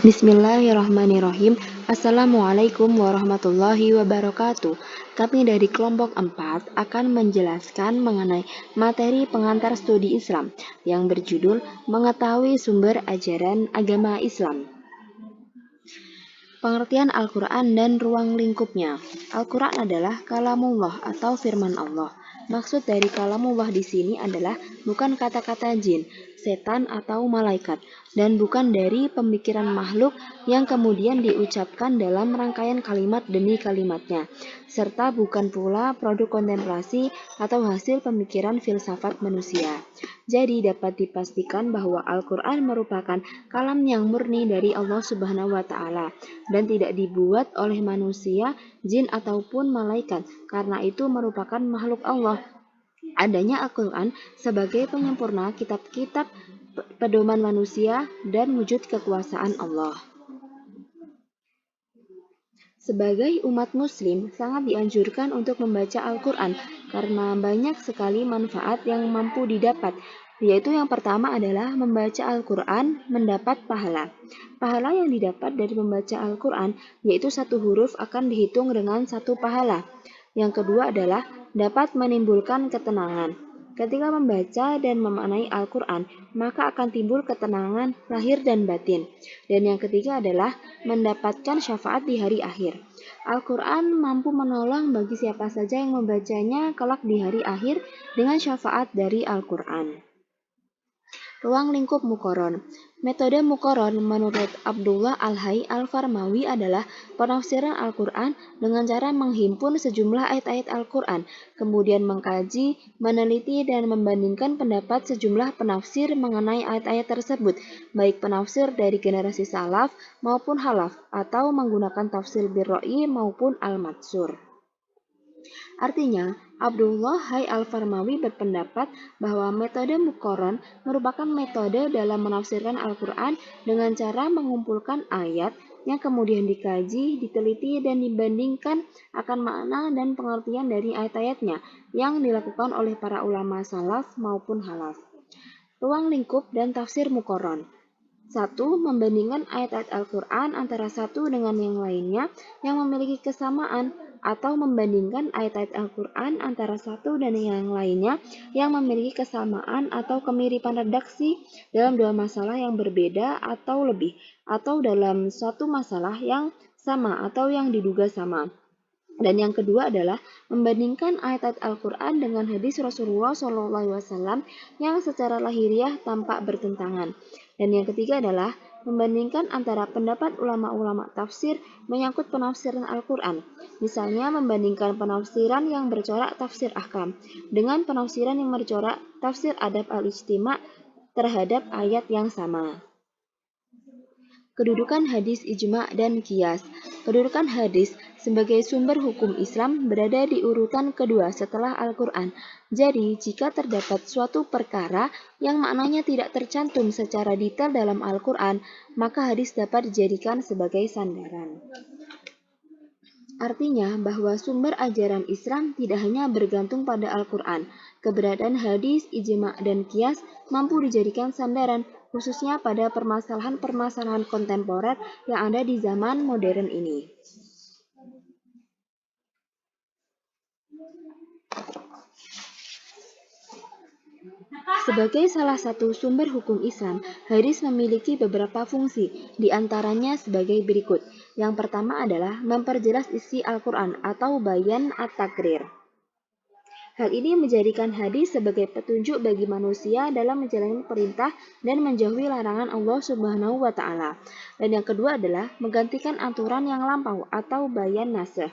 Bismillahirrahmanirrahim. Assalamualaikum warahmatullahi wabarakatuh. Kami dari kelompok 4 akan menjelaskan mengenai materi pengantar studi Islam yang berjudul Mengetahui Sumber Ajaran Agama Islam. Pengertian Al-Quran dan ruang lingkupnya. Al-Quran adalah kalamullah atau firman Allah. Maksud dari kalamullah di sini adalah bukan kata-kata jin, setan atau malaikat, dan bukan dari pemikiran makhluk yang kemudian diucapkan dalam rangkaian kalimat demi kalimatnya, serta bukan pula produk kontemplasi atau hasil pemikiran filsafat manusia. Jadi dapat dipastikan bahwa Al-Quran merupakan kalam yang murni dari Allah Subhanahu wa Ta'ala dan tidak dibuat oleh manusia, jin ataupun malaikat, karena itu merupakan makhluk Allah. Adanya Al-Quran sebagai penyempurna kitab-kitab pedoman manusia dan wujud kekuasaan Allah. Sebagai umat muslim, sangat dianjurkan untuk membaca Al-Quran karena banyak sekali manfaat yang mampu didapat, yaitu yang pertama adalah membaca Al-Quran mendapat pahala. Pahala yang didapat dari membaca Al-Quran yaitu satu huruf akan dihitung dengan satu pahala. Yang kedua adalah dapat menimbulkan ketenangan. Ketika membaca dan memaknai Al-Quran, maka akan timbul ketenangan lahir dan batin. Dan yang ketiga adalah mendapatkan syafaat di hari akhir. Al-Quran mampu menolong bagi siapa saja yang membacanya kelak di hari akhir dengan syafaat dari Al-Quran. Ruang lingkup Muqarron. Metode Muqarron menurut Abdullah Al-Hayy Al-Farmawi adalah penafsiran Al-Quran dengan cara menghimpun sejumlah ayat-ayat Al-Quran, kemudian mengkaji, meneliti, dan membandingkan pendapat sejumlah penafsir mengenai ayat-ayat tersebut, baik penafsir dari generasi salaf maupun halaf, atau menggunakan tafsir bir-ra'yi maupun al-matsur. Artinya, Abdullah Hayy Al-Farmawi berpendapat bahwa metode Muqarron merupakan metode dalam menafsirkan Al-Quran dengan cara mengumpulkan ayat yang kemudian dikaji, diteliti, dan dibandingkan akan makna dan pengertian dari ayat-ayatnya yang dilakukan oleh para ulama salaf maupun halaf. Ruang lingkup dan tafsir Muqarron. 1. Membandingkan ayat-ayat Al-Quran antara satu dengan yang lainnya yang memiliki kesamaan, atau membandingkan ayat-ayat Al-Quran antara satu dan yang lainnya yang memiliki kesamaan atau kemiripan redaksi dalam dua masalah yang berbeda atau lebih, atau dalam suatu masalah yang sama atau yang diduga sama. Dan yang kedua adalah membandingkan ayat-ayat Al-Quran dengan hadis Rasulullah SAW yang secara lahiriah tampak bertentangan. Dan yang ketiga adalah membandingkan antara pendapat ulama-ulama tafsir menyangkut penafsiran Al-Quran. Misalnya membandingkan penafsiran yang bercorak tafsir ahkam dengan penafsiran yang bercorak tafsir adab al-ijtima' terhadap ayat yang sama. Kedudukan hadis ijma' dan qiyas. Kedudukan hadis sebagai sumber hukum Islam berada di urutan kedua setelah Al-Quran. Jadi, jika terdapat suatu perkara yang maknanya tidak tercantum secara detail dalam Al-Quran, maka hadis dapat dijadikan sebagai sandaran. Artinya bahwa sumber ajaran Islam tidak hanya bergantung pada Al-Quran. Keberadaan hadis, ijma' dan qiyas mampu dijadikan sandaran, khususnya pada permasalahan-permasalahan kontemporer yang ada di zaman modern ini. Sebagai salah satu sumber hukum Islam, hadis memiliki beberapa fungsi, di antaranya sebagai berikut. Yang pertama adalah memperjelas isi Al-Quran atau bayan at-takrir. Hal ini menjadikan hadis sebagai petunjuk bagi manusia dalam menjalani perintah dan menjauhi larangan Allah Subhanahu wa Ta'ala. Dan yang kedua adalah menggantikan aturan yang lampau atau bayan nasikh.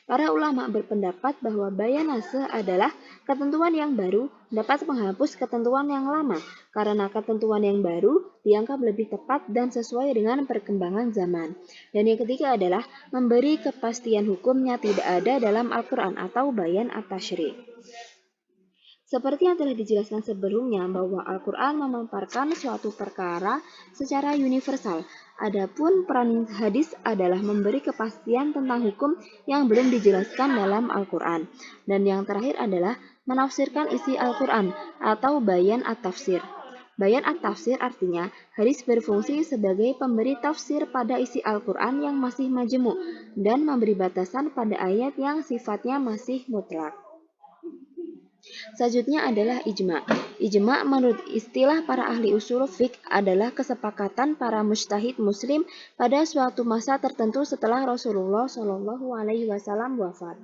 Para ulama berpendapat bahwa bayan nasikh adalah ketentuan yang baru dapat menghapus ketentuan yang lama, karena ketentuan yang baru dianggap lebih tepat dan sesuai dengan perkembangan zaman. Dan yang ketiga adalah memberi kepastian hukumnya tidak ada dalam Al-Quran atau bayan at-tashri'. Seperti yang telah dijelaskan sebelumnya bahwa Al-Quran memaparkan suatu perkara secara universal. Adapun peran hadis adalah memberi kepastian tentang hukum yang belum dijelaskan dalam Al-Quran. Dan yang terakhir adalah menafsirkan isi Al-Quran atau bayan at-tafsir. Bayan at-tafsir artinya hadis berfungsi sebagai pemberi tafsir pada isi Al-Quran yang masih majmu' dan memberi batasan pada ayat yang sifatnya masih mutlak. Selanjutnya adalah ijma'. Ijma' menurut istilah para ahli usul fiqh adalah kesepakatan para mujtahid muslim pada suatu masa tertentu setelah Rasulullah Shallallahu alaihi wasallam wafat.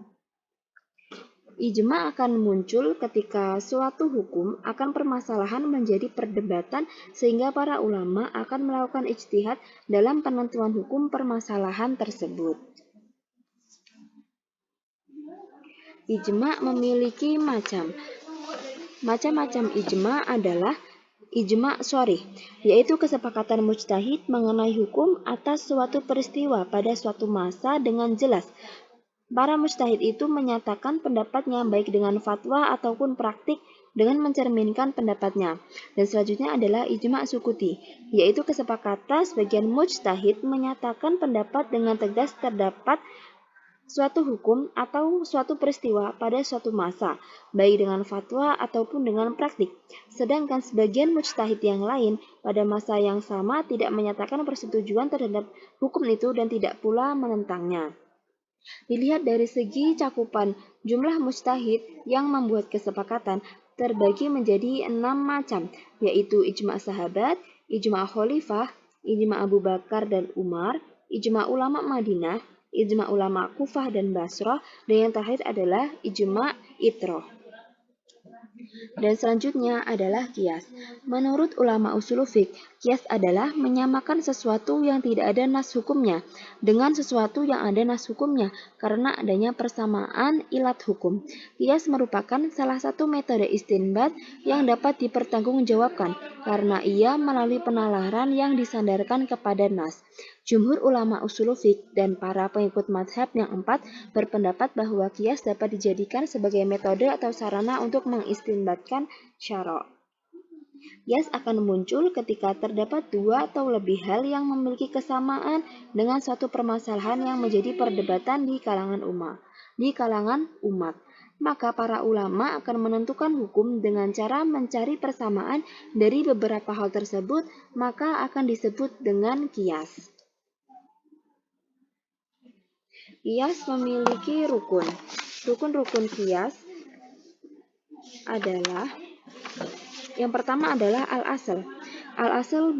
Ijma' akan muncul ketika suatu hukum akan permasalahan menjadi perdebatan sehingga para ulama akan melakukan ijtihad dalam penentuan hukum permasalahan tersebut. Ijma' memiliki macam-macam ijma' adalah ijma' sharih, yaitu kesepakatan mujtahid mengenai hukum atas suatu peristiwa pada suatu masa dengan jelas. Para mujtahid itu menyatakan pendapatnya baik dengan fatwa ataupun praktik dengan mencerminkan pendapatnya. Dan selanjutnya adalah ijma' sukuti, yaitu kesepakatan sebagian mujtahid menyatakan pendapat dengan tegas terdapat suatu hukum atau suatu peristiwa pada suatu masa, baik dengan fatwa ataupun dengan praktik. Sedangkan sebagian mujtahid yang lain pada masa yang sama tidak menyatakan persetujuan terhadap hukum itu dan tidak pula menentangnya. Dilihat dari segi cakupan, jumlah mujtahid yang membuat kesepakatan terbagi menjadi 6 macam, yaitu ijma' sahabat, ijma' khalifah, ijma' Abu Bakar dan Umar, ijma' ulama Madinah, ijma' ulama Kufah dan Basrah, dan yang terakhir adalah ijma' itroh. Dan selanjutnya adalah qiyas. Menurut ulama usul fiqh, qiyas adalah menyamakan sesuatu yang tidak ada nas hukumnya dengan sesuatu yang ada nas hukumnya karena adanya persamaan ilat hukum. Qiyas merupakan salah satu metode istinbat yang dapat dipertanggungjawabkan karena ia melalui penalaran yang disandarkan kepada nas. Jumhur ulama usul fiqh dan para pengikut mazhab yang 4 berpendapat bahwa qiyas dapat dijadikan sebagai metode atau sarana untuk mengistinbatkan syara'. Qiyas akan muncul ketika terdapat dua atau lebih hal yang memiliki kesamaan dengan suatu permasalahan yang menjadi perdebatan di kalangan umat. Maka para ulama akan menentukan hukum dengan cara mencari persamaan dari beberapa hal tersebut, maka akan disebut dengan qiyas. Qiyas memiliki rukun. Rukun-rukun qiyas adalah yang pertama adalah al-asal. Al-asal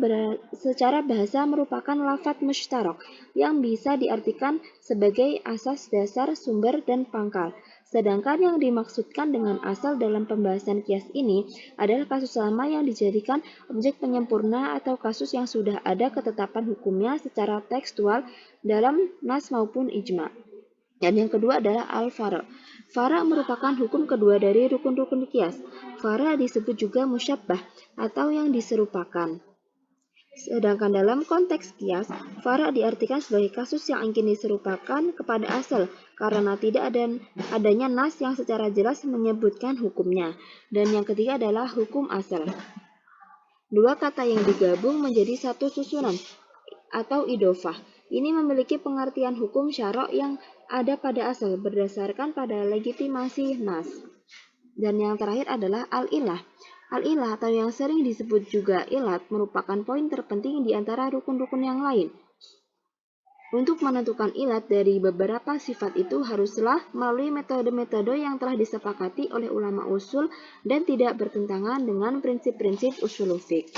secara bahasa merupakan lafadz musytarak yang bisa diartikan sebagai asas dasar, sumber, dan pangkal. Sedangkan yang dimaksudkan dengan asal dalam pembahasan qiyas ini adalah kasus lama yang dijadikan objek penyempurna atau kasus yang sudah ada ketetapan hukumnya secara tekstual dalam nas maupun ijma'. Dan yang kedua adalah al-fara'. Fara' merupakan hukum kedua dari rukun-rukun qiyas. Fara' disebut juga musyabbah atau yang diserupakan. Sedangkan dalam konteks qiyas, fara' diartikan sebagai kasus yang ingin diserupakan kepada asal karena tidak adanya nas yang secara jelas menyebutkan hukumnya. Dan yang ketiga adalah hukum asal. Dua kata yang digabung menjadi satu susunan atau idofah. Ini memiliki pengertian hukum syara' yang ada pada asal berdasarkan pada legitimasi nas. Dan yang terakhir adalah al-ilah. Al-ilah atau yang sering disebut juga ilat merupakan poin terpenting di antara rukun-rukun yang lain. Untuk menentukan ilat dari beberapa sifat itu haruslah melalui metode-metode yang telah disepakati oleh ulama usul dan tidak bertentangan dengan prinsip-prinsip usul fiqh.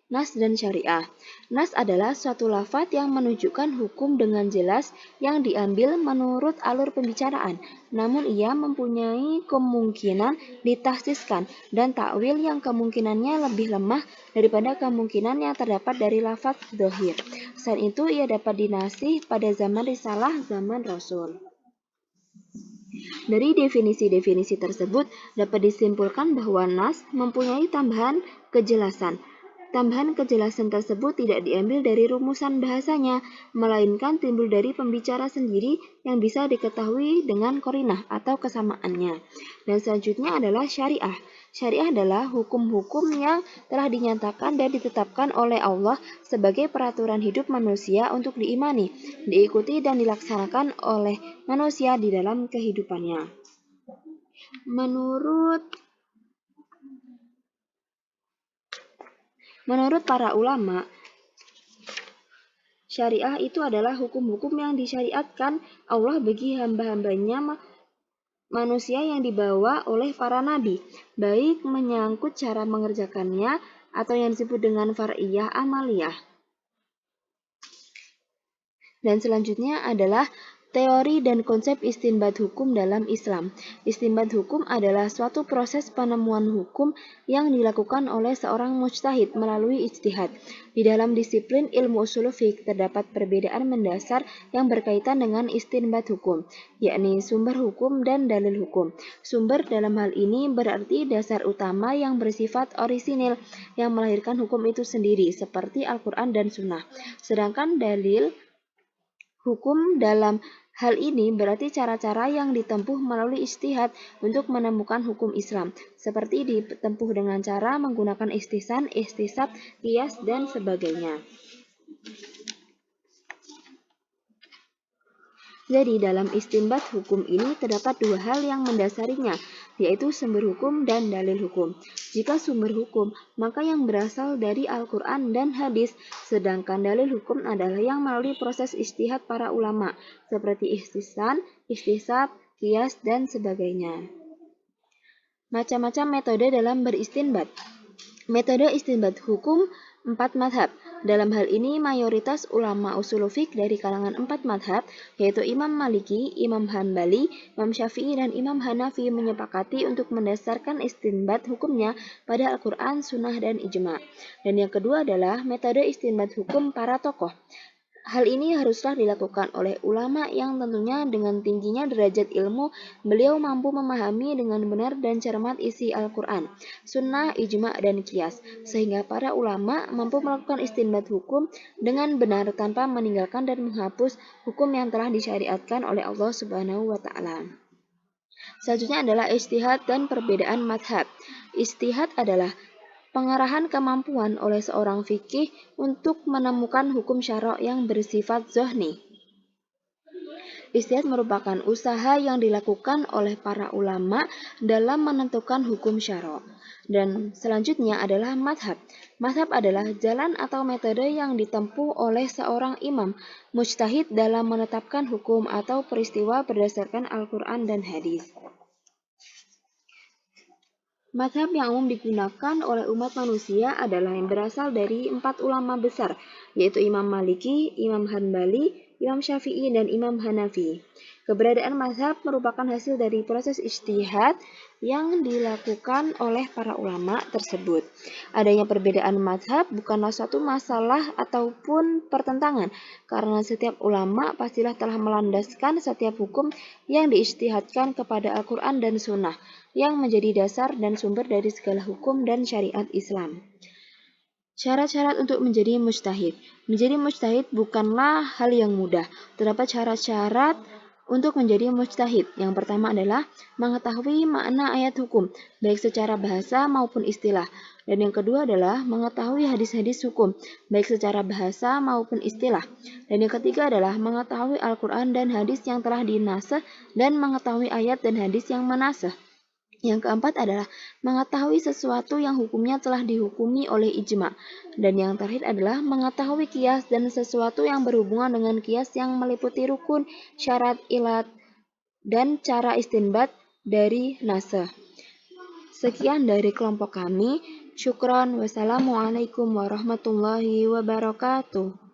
Nas dan syariah. Nas adalah suatu lafadz yang menunjukkan hukum dengan jelas yang diambil menurut alur pembicaraan, namun ia mempunyai kemungkinan ditahsiskan dan takwil yang kemungkinannya lebih lemah daripada kemungkinan yang terdapat dari lafadz dzahir. Selain itu, ia dapat dinasih pada zaman risalah zaman Rasul. Dari definisi-definisi tersebut dapat disimpulkan bahwa nas mempunyai tambahan kejelasan. Tambahan kejelasan tersebut tidak diambil dari rumusan bahasanya, melainkan timbul dari pembicara sendiri yang bisa diketahui dengan qarinah atau kesamaannya. Dan selanjutnya adalah syariah. Syariah adalah hukum-hukum yang telah dinyatakan dan ditetapkan oleh Allah sebagai peraturan hidup manusia untuk diimani, diikuti dan dilaksanakan oleh manusia di dalam kehidupannya. Menurut Menurut para ulama, syariah itu adalah hukum-hukum yang disyariatkan Allah bagi hamba-hambanya manusia yang dibawa oleh para nabi, baik menyangkut cara mengerjakannya atau yang disebut dengan far'iyah amaliyah. Dan selanjutnya adalah teori dan konsep istinbat hukum dalam Islam. Istinbat hukum adalah suatu proses penemuan hukum yang dilakukan oleh seorang mujtahid melalui ijtihad. Di dalam disiplin ilmu ushul fiqh terdapat perbedaan mendasar yang berkaitan dengan istinbat hukum, yakni sumber hukum dan dalil hukum. Sumber dalam hal ini berarti dasar utama yang bersifat orisinil yang melahirkan hukum itu sendiri, seperti Al-Quran dan Sunnah. Sedangkan dalil hukum dalam hal ini berarti cara-cara yang ditempuh melalui ijtihad untuk menemukan hukum Islam, seperti ditempuh dengan cara menggunakan istihsan, istisab, qiyas, dan sebagainya. Jadi dalam istinbat hukum ini terdapat dua hal yang mendasarinya, yaitu sumber hukum dan dalil hukum. Jika sumber hukum, maka yang berasal dari Al-Quran dan hadis, sedangkan dalil hukum adalah yang melalui proses ijtihad para ulama, seperti istihsan, istisab, qiyas, dan sebagainya. Macam-macam metode dalam beristinbat. Metode istinbat hukum 4 madhab. Dalam hal ini mayoritas ulama ushul fiqh dari kalangan 4 madhab, yaitu Imam Maliki, Imam Hanbali, Imam Syafi'i, dan Imam Hanafi menyepakati untuk mendasarkan istinbat hukumnya pada Al-Quran, Sunnah, dan Ijma'. Dan yang kedua adalah metode istinbat hukum para tokoh. Hal ini haruslah dilakukan oleh ulama yang tentunya dengan tingginya derajat ilmu, beliau mampu memahami dengan benar dan cermat isi Al-Quran, Sunnah, Ijma', dan Qiyas, sehingga para ulama mampu melakukan istinbat hukum dengan benar tanpa meninggalkan dan menghapus hukum yang telah disyariatkan oleh Allah Subhanahu wa Ta'ala. Selanjutnya adalah ijtihad dan perbedaan madhab. Ijtihad adalah pengerahan kemampuan oleh seorang fikih untuk menemukan hukum syara' yang bersifat zohni. Ijtihad merupakan usaha yang dilakukan oleh para ulama dalam menentukan hukum syara'. Dan selanjutnya adalah madhab. Madhab adalah jalan atau metode yang ditempuh oleh seorang imam mujtahid dalam menetapkan hukum atau peristiwa berdasarkan Al-Quran dan hadis. Mazhab yang umum digunakan oleh umat manusia adalah yang berasal dari 4 ulama besar, yaitu Imam Maliki, Imam Hanbali, Imam Syafi'i, dan Imam Hanafi. Keberadaan mazhab merupakan hasil dari proses ijtihad yang dilakukan oleh para ulama tersebut. Adanya perbedaan mazhab bukanlah suatu masalah ataupun pertentangan, karena setiap ulama pastilah telah melandaskan setiap hukum yang diijtihadkan kepada Al-Quran dan Sunnah, yang menjadi dasar dan sumber dari segala hukum dan syariat Islam. Syarat-syarat untuk menjadi mujtahid. Menjadi mujtahid bukanlah hal yang mudah. Terdapat syarat-syarat untuk menjadi mujtahid. Yang pertama adalah mengetahui makna ayat hukum, baik secara bahasa maupun istilah. Dan yang kedua adalah mengetahui hadis-hadis hukum, baik secara bahasa maupun istilah. Dan yang ketiga adalah mengetahui Al-Quran dan hadis yang telah dinasakh dan mengetahui ayat dan hadis yang menasakh. Yang keempat adalah mengetahui sesuatu yang hukumnya telah dihukumi oleh ijma'. Dan yang terakhir adalah mengetahui qiyas dan sesuatu yang berhubungan dengan qiyas yang meliputi rukun, syarat, ilat, dan cara istinbat dari nasakh. Sekian dari kelompok kami. Syukron. Wassalamualaikum warahmatullahi wabarakatuh.